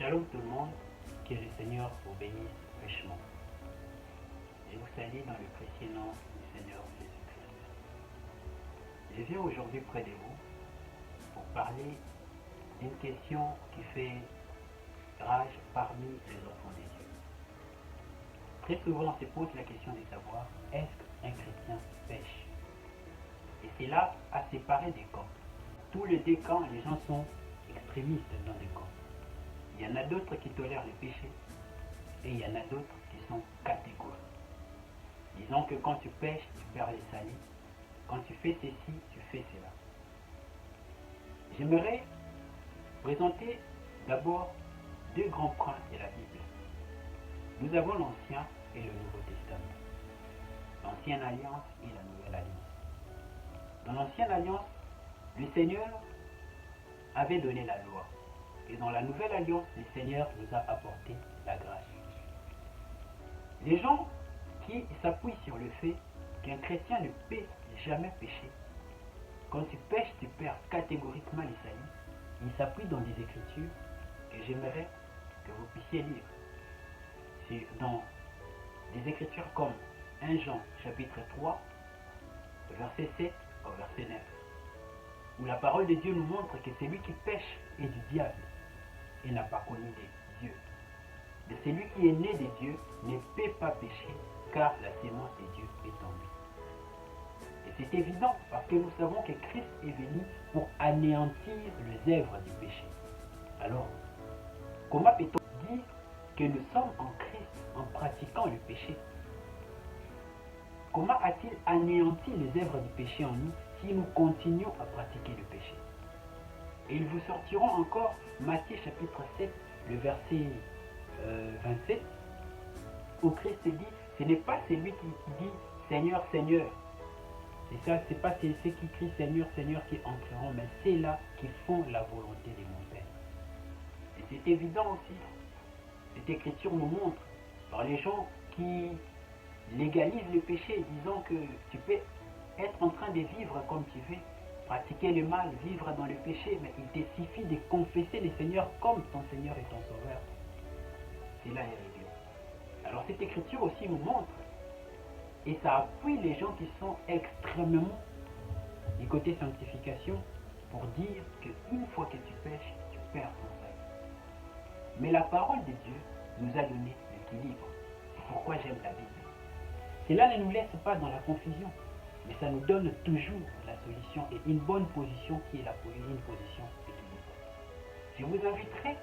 Shalom tout le monde, que le Seigneur vous bénisse richement. Je vous salue dans le précieux nom du Seigneur Jésus-Christ. Je viens aujourd'hui près de vous pour parler d'une question qui fait rage parmi les enfants de Dieu. Très souvent on se pose la question de savoir, est-ce qu'un chrétien pêche? Et c'est là à séparer des camps. Tous les deux camps, les gens sont extrémistes dans des camps. Il y en a d'autres qui tolèrent le péché et il y en a d'autres qui sont catégoriques. Disons que quand tu pêches, tu perds les salis. Quand tu fais ceci, tu fais cela. J'aimerais présenter d'abord deux grands points de la Bible. Nous avons l'Ancien et le Nouveau Testament. L'Ancienne Alliance et la Nouvelle Alliance. Dans l'Ancienne Alliance, le Seigneur avait donné la loi. Et dans la Nouvelle Alliance, le Seigneur nous a apporté la grâce. Les gens qui s'appuient sur le fait qu'un chrétien ne peut jamais pécher, quand tu pêches, tu perds catégoriquement les salis, ils s'appuient dans des écritures que j'aimerais que vous puissiez lire. C'est dans des écritures comme 1 Jean chapitre 3, verset 7 au verset 9, où la parole de Dieu nous montre que celui qui pêche est du diable et n'a pas connu de Dieu. Mais celui qui est né de Dieu ne peut pas pécher, car la sémence de Dieu est en lui. Et c'est évident parce que nous savons que Christ est venu pour anéantir les œuvres du péché. Alors, comment peut-on dire que nous sommes en Christ en pratiquant le péché? Comment a-t-il anéanti les œuvres du péché en nous si nous continuons à pratiquer le péché? Et ils vous sortiront encore Matthieu chapitre 7, le verset 27, où Christ dit, ce n'est pas celui qui dit Seigneur, Seigneur. C'est pas ceux qui crient Seigneur, Seigneur qui entreront, mais c'est là qui font la volonté de mon Père. Et c'est évident aussi. Cette écriture nous montre par les gens qui légalisent le péché, disant que tu peux être en train de vivre comme tu veux, pratiquer le mal, vivre dans le péché, mais il te suffit de confesser le Seigneur comme ton Seigneur et ton Sauveur. C'est là est réglé. Alors cette écriture aussi nous montre, et ça appuie les gens qui sont extrêmement du côté sanctification, pour dire qu'une fois que tu pêches, tu perds ton salut. Mais la parole de Dieu nous a donné l'équilibre. C'est pourquoi j'aime la Bible. Cela ne nous laisse pas dans la confusion, mais ça nous donne toujours la solution et une bonne position qui est une position équilibrée. Je vous inviterai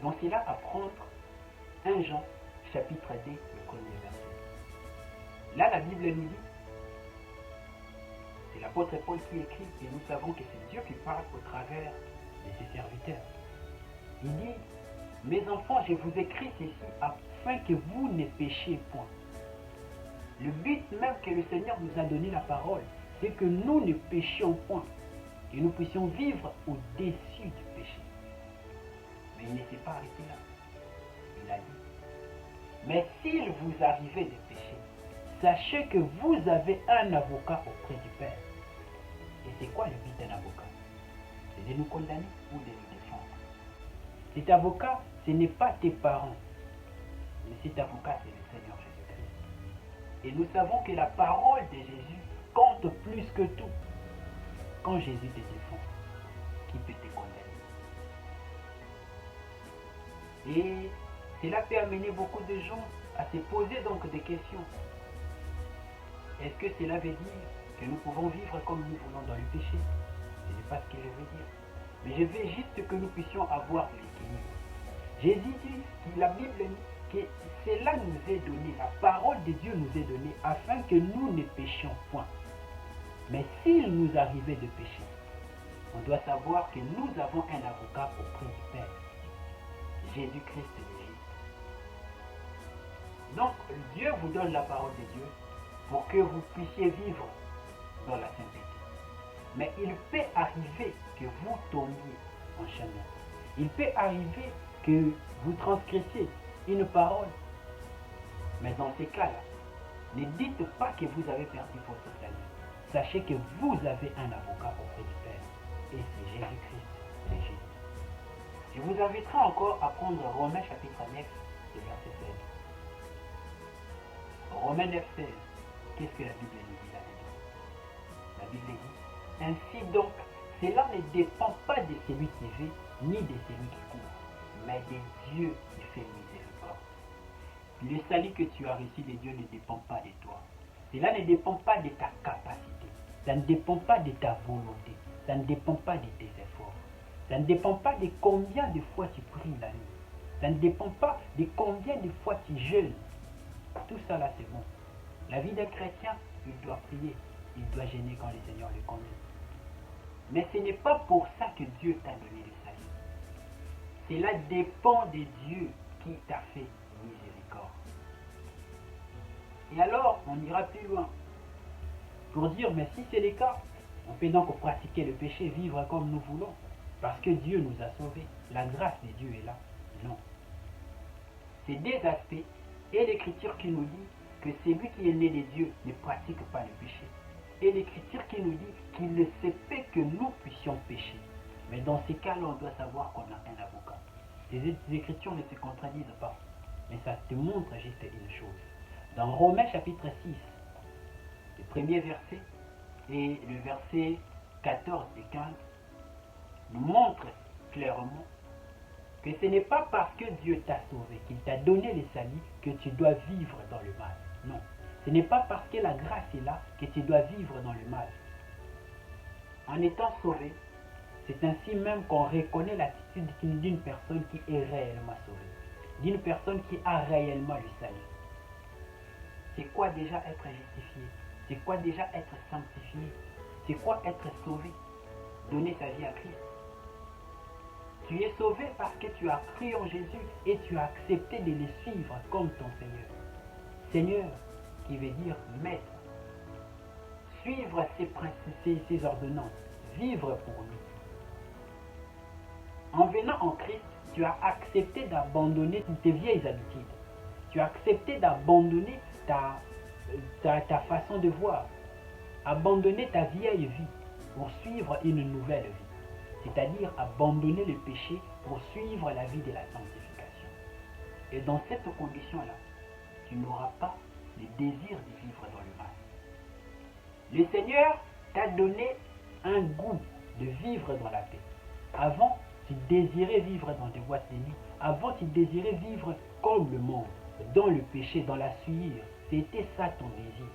dans cela à prendre 1 Jean chapitre 2, le premier verset. Là, la Bible nous dit, c'est l'apôtre Paul qui écrit, et nous savons que c'est Dieu qui parle au travers de ses serviteurs. Il dit, mes enfants, je vous écris ceci afin que vous ne péchiez point. Le but même que le Seigneur nous a donné la parole, c'est que nous ne péchions point, que nous puissions vivre au-dessus du péché. Mais il ne s'est pas arrêté là. Il a dit, mais s'il vous arrivait de pécher, sachez que vous avez un avocat auprès du Père. Et c'est quoi le but d'un avocat? C'est de nous condamner ou de nous défendre. Cet avocat, ce n'est pas tes parents, mais cet avocat, c'est le Seigneur Jésus-Christ. Et nous savons que la parole de Jésus compte plus que tout. Quand Jésus te défend, qui peut te condamner? Et cela peut amener beaucoup de gens à se poser donc des questions. Est-ce que cela veut dire que nous pouvons vivre comme nous voulons dans le péché? Ce n'est pas ce que je veux dire. Mais je veux juste que nous puissions avoir l'équilibre. Jésus dit, la Bible dit que cela nous est donné, la parole de Dieu nous est donnée afin que nous ne péchions point. Mais s'il nous arrivait de pécher, on doit savoir que nous avons un avocat auprès du Père, Jésus-Christ de Jésus. Donc Dieu vous donne la parole de Dieu pour que vous puissiez vivre dans la sainteté. Mais il peut arriver que vous tombiez en chemin. Il peut arriver que vous transgressiez une parole. Mais dans ces cas-là, ne dites pas que vous avez perdu votre salut. Sachez que vous avez un avocat auprès du Père. Et c'est Jésus-Christ, c'est Jésus. Je vous inviterai encore à prendre Romains chapitre 9, le verset 16. Romains 9, 16. Qu'est-ce que la Bible nous dit là-dedans? La Bible dit, ainsi donc, cela ne dépend pas de celui qui veut, ni de celui qui court, mais de Dieu qui fait miséricorde. Le salut que tu as reçu de Dieu ne dépend pas de toi. Cela ne dépend pas de ta capacité. Ça ne dépend pas de ta volonté. Ça ne dépend pas de tes efforts. Ça ne dépend pas de combien de fois tu pries la nuit. Ça ne dépend pas de combien de fois tu jeûnes. Tout ça là, c'est bon. La vie d'un chrétien, il doit prier. Il doit jeûner quand le Seigneur le conduit. Mais ce n'est pas pour ça que Dieu t'a donné le salut. Cela dépend de Dieu qui t'a fait miséricorde. Et alors, on ira plus loin. Pour dire, mais si c'est le cas, on peut donc pratiquer le péché, vivre comme nous voulons. Parce que Dieu nous a sauvés. La grâce de Dieu est là. Non. C'est des aspects et l'Écriture qui nous dit que celui qui est né de Dieu ne pratique pas le péché. Et l'Écriture qui nous dit qu'il ne se fait que nous puissions pécher. Mais dans ces cas-là, on doit savoir qu'on a un avocat. Les Écritures ne se contradisent pas. Mais ça te montre juste une chose. Dans Romains chapitre 6, le premier verset et le verset 14 et 15 nous montrent clairement que ce n'est pas parce que Dieu t'a sauvé, qu'il t'a donné le salut, que tu dois vivre dans le mal. Non. Ce n'est pas parce que la grâce est là que tu dois vivre dans le mal. En étant sauvé, c'est ainsi même qu'on reconnaît l'attitude d'une personne qui est réellement sauvée, d'une personne qui a réellement le salut. C'est quoi déjà être justifié? C'est quoi déjà être sanctifié? C'est quoi être sauvé? Donner sa vie à Christ. Tu es sauvé parce que tu as cru en Jésus et tu as accepté de le suivre comme ton Seigneur. Seigneur, qui veut dire maître. Suivre ses ordonnances. Vivre pour lui. En venant en Christ, tu as accepté d'abandonner tes vieilles habitudes. Tu as accepté d'abandonner ta façon de voir. Abandonner ta vieille vie pour suivre une nouvelle vie. C'est-à-dire abandonner le péché pour suivre la vie de la sanctification. Et dans cette condition-là, tu n'auras pas le désir de vivre dans le mal. Le Seigneur t'a donné un goût de vivre dans la paix. Avant, tu désirais vivre dans des boîtes de nuit. Avant, tu désirais vivre comme le monde, dans le péché, dans la sueur. C'était ça ton désir.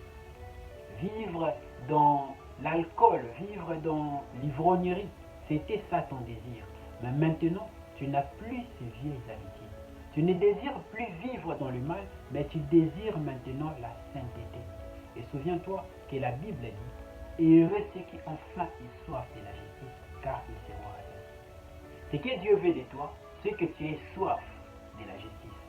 Vivre dans l'alcool, vivre dans l'ivrognerie. C'était ça ton désir. Mais maintenant, tu n'as plus ces vieilles habitudes. Tu ne désires plus vivre dans le mal, mais tu désires maintenant la sainteté. Et souviens-toi que la Bible dit, et heureux ceux qui ont faim et soif de la justice, car ils seront rassasiés. Ce que Dieu veut de toi, c'est que tu aies soif de la justice.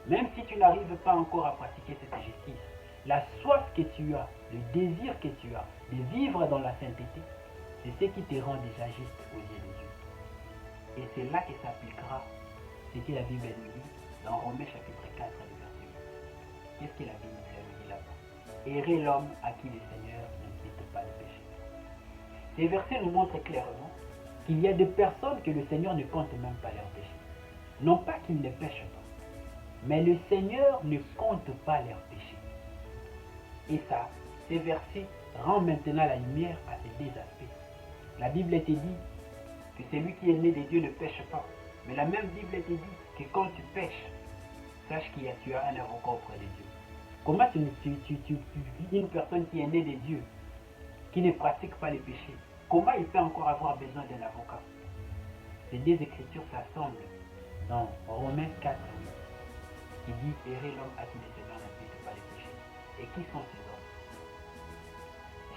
Même si tu n'arrives pas encore à pratiquer cette justice, la soif que tu as, le désir que tu as de vivre dans la sainteté, c'est ce qui te rend déjà juste aux yeux de Dieu. Et c'est là que s'appliquera ce que la Bible nous dit dans Romains chapitre 4, verset 8. Qu'est-ce que la Bible nous dit là-bas? Errez l'homme à qui le Seigneur n'implique pas de péché. Ces versets nous montrent clairement qu'il y a des personnes que le Seigneur ne compte même pas leurs péchés. Non pas qu'ils ne pêchent pas, mais le Seigneur ne compte pas leurs péchés. Et ça, ces versets rendent maintenant la lumière à ces deux aspects. La Bible te dit que celui qui est né de Dieu ne pêche pas. Mais la même Bible te dit que quand tu pêches, sache que tu as un avocat auprès de Dieu. Comment une personne qui est née de Dieu, qui ne pratique pas les péchés, comment il peut encore avoir besoin d'un avocat? Ces deux écritures s'assemblent dans Romains 4, qui dit « Errez l'homme à qui le Seigneur n'implique pas les péchés ». Et qui sont ces hommes?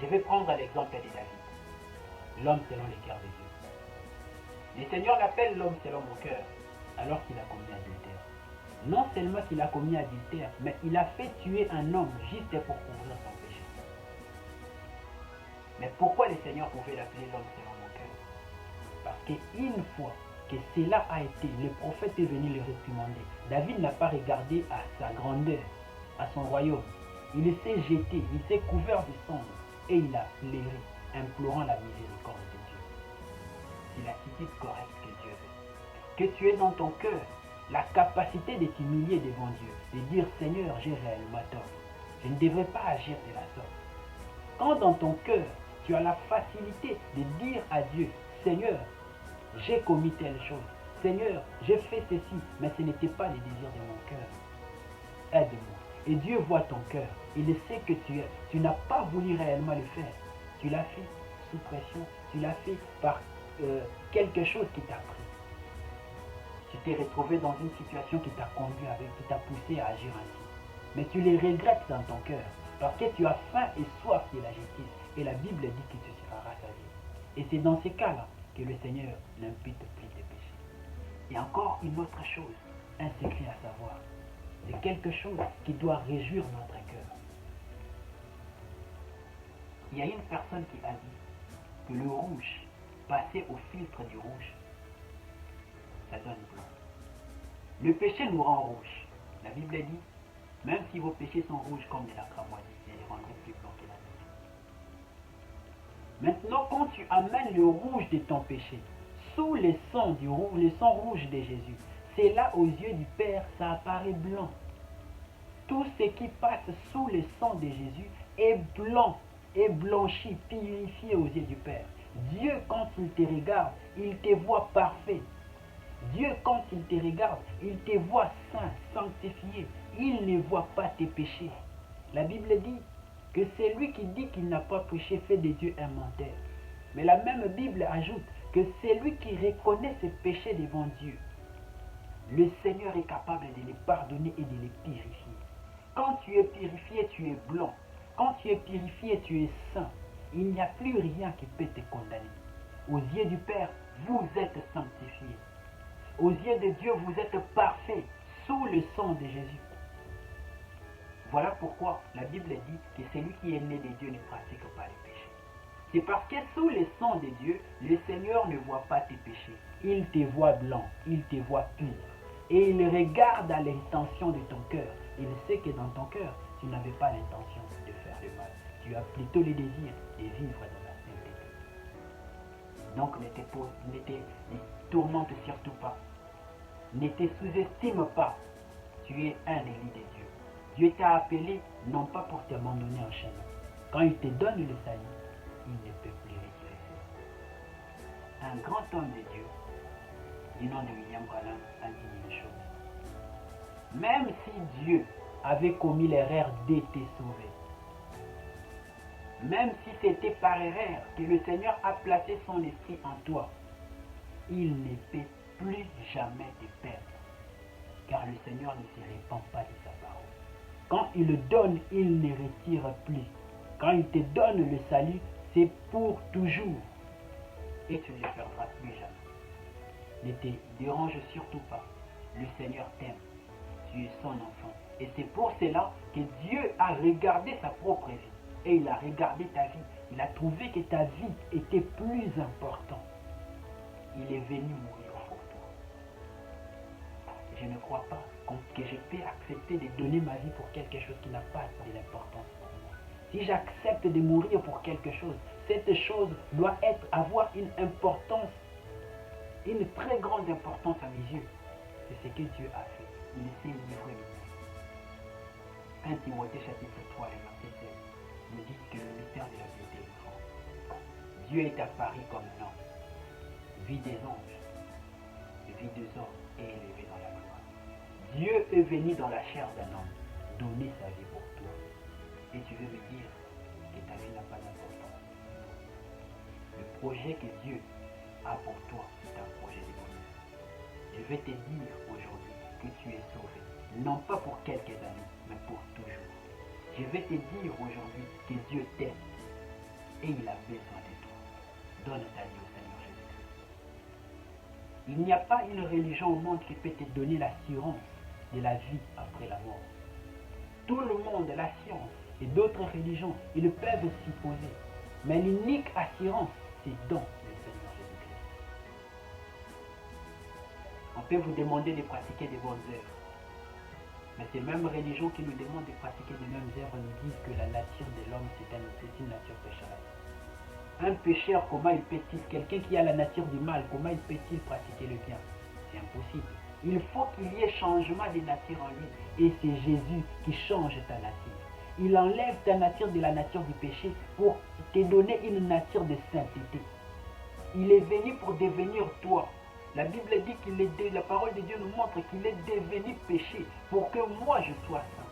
Je vais prendre l'exemple de David, l'homme selon le cœur de Dieu. Le Seigneur l'appelle l'homme selon mon cœur, alors qu'il a commis adultère. Non seulement qu'il a commis adultère, mais il a fait tuer un homme juste pour couvrir son péché. Mais pourquoi le Seigneur pouvait l'appeler l'homme selon mon cœur? Parce qu'une fois que cela a été, le prophète est venu le réprimander. David n'a pas regardé à sa grandeur, à son royaume. Il s'est jeté, il s'est couvert de cendres et il a pleuré, implorant la miséricorde de Dieu. C'est l'attitude correcte que Dieu veut. que tu aies dans ton cœur la capacité de t'humilier devant Dieu, de dire Seigneur, j'ai réellement tort. Je ne devrais pas agir de la sorte. Quand dans ton cœur, tu as la facilité de dire à Dieu, Seigneur, j'ai commis telle chose. Seigneur, j'ai fait ceci, mais ce n'était pas les désirs de mon cœur. Aide-moi. Et Dieu voit ton cœur. Il sait que tu n'as pas voulu réellement le faire. Tu l'as fait sous pression. Tu l'as fait par quelque chose qui t'a pris. Tu t'es retrouvé dans une situation qui t'a conduit qui t'a poussé à agir ainsi. Mais tu les regrettes dans ton cœur. Parce que tu as faim et soif de la justice. Et la Bible dit que tu seras rassasié. Et c'est dans ces cas-là que le Seigneur n'impute plus tes péchés. Et encore une autre chose, un secret à savoir. C'est quelque chose qui doit réjouir notre cœur. Il y a une personne qui a dit que le rouge, passé au filtre du rouge, ça donne blanc. Le péché nous rend rouge. La Bible dit, même si vos péchés sont rouges comme de la cramoisi, je les rendrai plus blancs que la neige. Maintenant, quand tu amènes le rouge de ton péché sous le sang rouge de Jésus, c'est là aux yeux du Père, ça apparaît blanc. Tout ce qui passe sous le sang de Jésus est blanc, est blanchi, purifié aux yeux du Père. Dieu, quand il te regarde, il te voit parfait. Dieu, quand il te regarde, il te voit saint, sanctifié. Il ne voit pas tes péchés. La Bible dit que c'est lui qui dit qu'il n'a pas péché fait de Dieu un menteur. Mais la même Bible ajoute que c'est lui qui reconnaît ses péchés devant Dieu. Le Seigneur est capable de les pardonner et de les purifier. Quand tu es purifié, tu es blanc. Quand tu es purifié, tu es saint. Il n'y a plus rien qui peut te condamner. Aux yeux du Père, vous êtes sanctifiés. Aux yeux de Dieu, vous êtes parfaits sous le sang de Jésus. Voilà pourquoi la Bible dit que celui qui est né de Dieu ne pratique pas le péché. C'est parce que sous le sang de Dieu, le Seigneur ne voit pas tes péchés. Il te voit blanc, il te voit pur. Et il regarde à l'intention de ton cœur. Il sait que dans ton cœur, tu n'avais pas l'intention de faire le mal. Tu as plutôt le désir de vivre dans la sainteté. Donc ne te tourmente surtout pas. Ne te sous-estime pas. Tu es un élu de Dieu. Dieu t'a appelé non pas pour t'abandonner en chemin. Quand il te donne le salut, il ne peut plus retirer. Un grand homme de Dieu, du nom de William Branham, a dit une chose. Même si Dieu avait commis l'erreur de te sauver, même si c'était par erreur que le Seigneur a placé son esprit en toi, il ne peut plus jamais te perdre, car le Seigneur ne se répand pas de sa parole. Quand il le donne, il ne retire plus. Quand il te donne le salut, c'est pour toujours. Et tu ne le perdras plus jamais. Ne te dérange surtout pas. Le Seigneur t'aime. Tu es son enfant. Et c'est pour cela que Dieu a regardé sa propre vie. Et il a regardé ta vie. Il a trouvé que ta vie était plus importante. Il est venu mourir pour toi. Je ne crois pas que je peux accepter de donner ma vie pour quelque chose qui n'a pas de l'importance pour moi. Si j'accepte de mourir pour quelque chose, cette chose doit avoir une importance, une très grande importance à mes yeux. C'est ce que Dieu a fait. Il s'est livré lui-même. 1 Timothée chapitre 3, verset 16 nous dit que le mystère de la beauté est grand. Dieu est apparu comme un homme, vie des anges, vie des hommes et élevé dans la gloire. Dieu est venu dans la chair d'un homme, donner sa vie pour toi. Et tu veux me dire que ta vie n'a pas d'importance. Le projet que Dieu a pour toi, c'est un projet de bonheur. Je vais te dire aujourd'hui que tu es sauvé, non pas pour quelques années, mais pour toujours. Je vais te dire aujourd'hui que Dieu t'aime et il a besoin de toi. Donne ta vie au Seigneur Jésus-Christ. Il n'y a pas une religion au monde qui peut te donner l'assurance de la vie après la mort. Tout le monde, la science et d'autres religions, ils peuvent s'y poser. Mais l'unique assurance, c'est dans le Seigneur Jésus-Christ. On peut vous demander de pratiquer des bonnes œuvres. Mais ces mêmes religions qui nous demandent de pratiquer les mêmes œuvres nous disent que la nature de l'homme, c'est une nature pécheresse. Un pécheur, comment il peut-il, quelqu'un qui a la nature du mal, comment il peut-il pratiquer le bien? c'est impossible. Il faut qu'il y ait changement de nature en lui. Et c'est Jésus qui change ta nature. Il enlève ta nature de la nature du péché pour te donner une nature de sainteté. Il est venu pour devenir toi. La Bible dit la parole de Dieu nous montre qu'il est devenu péché pour que moi je sois saint.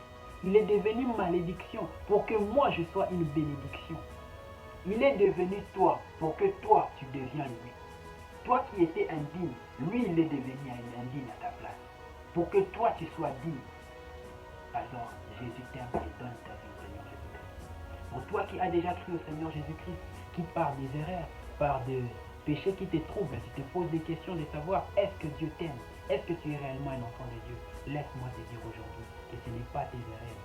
Il est devenu malédiction pour que moi je sois une bénédiction. Il est devenu toi pour que toi tu deviens lui. Toi qui étais indigne, lui il est devenu indigne à ta place. Pour que toi tu sois digne. Alors Jésus t'aime et donne ta vie au Seigneur Jésus-Christ. Pour toi qui as déjà cru au Seigneur Jésus-Christ, qui par des erreurs, par des péchés qui te troublent, tu te poses des questions de savoir est-ce que Dieu t'aime, est-ce que tu es réellement un enfant de Dieu. Laisse-moi te dire aujourd'hui que ce n'est pas tes erreurs,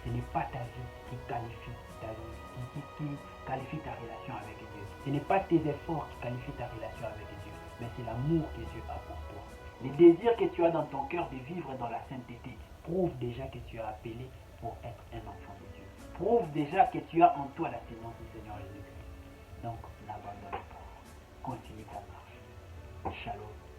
ce n'est pas ta vie qui qualifie ta vie, qui qualifie ta relation avec Dieu. Ce n'est pas tes efforts qui qualifient ta relation avec Dieu, mais c'est l'amour que Dieu a pour toi. Les désirs que tu as dans ton cœur de vivre dans la sainteté prouve déjà que tu es appelé pour être un enfant de Dieu. Prouve déjà que tu as en toi la sémence du Seigneur Jésus-Christ. Donc, n'abandonne pas. Continue ta marche. Shalom.